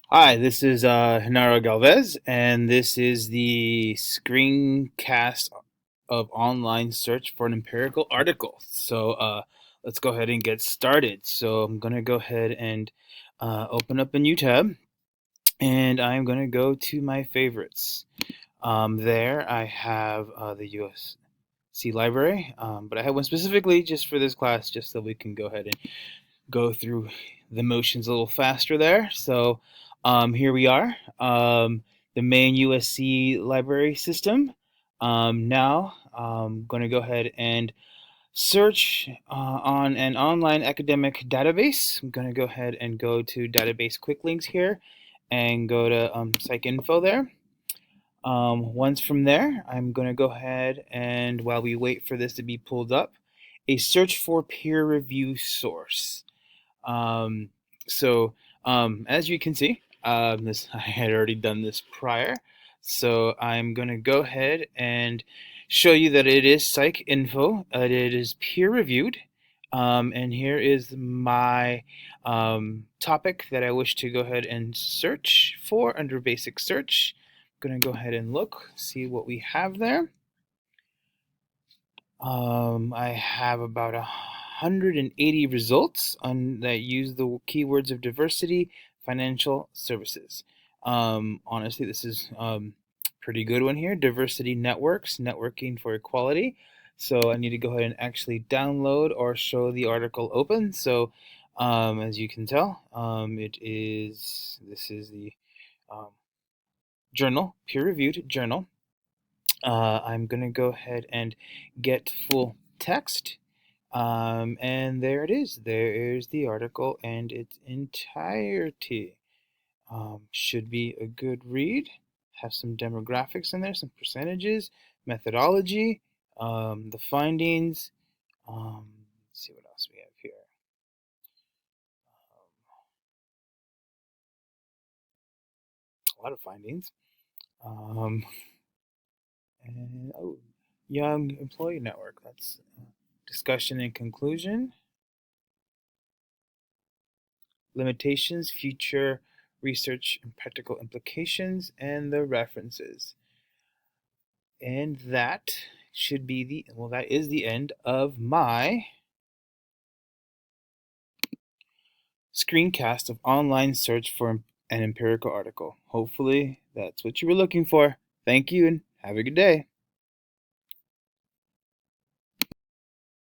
Hi, this is Genaro Galvez, and this is the screencast of online search for an empirical article. Let's go ahead and get started. So I'm going to go ahead and open up a new tab, and I'm going to go to my favorites. There I have the USC library, but I have one specifically just for this class, just so we can go ahead and go through the motions a little faster there. Here we are, the main USC library system. Now I'm going to go ahead and search on an online academic database. I'm going to go ahead and go to database quick links here and go to PsycInfo there. Once from there, I'm going to go ahead and while we wait for this to be pulled up, a search for peer review source. Um, as you can see, this I had already done this prior, so I'm going to go ahead and show you that it is PsycInfo. It is peer reviewed, and here is my topic that I wish to go ahead and search for under basic search. I'm going to go ahead and look, see what we have there. I have about 180 results that use the keywords of diversity, financial services. Honestly, this is pretty good one here. Diversity networks, networking for equality. So I need to go ahead and actually download or show the article open. As you can tell, this is the um, journal, peer-reviewed journal. I'm going to go ahead and get full text. And there it is. There is the article and its entirety. Should be a good read. Have some demographics in there, some percentages, methodology, the findings. Let's see what else we have here. A lot of findings. Um, and young employee network. That's discussion and conclusion. Limitations, future research and practical implications, and the references. And that should be that is the end of my screencast of online search for an empirical article. Hopefully that's what you were looking for. Thank you and have a good day.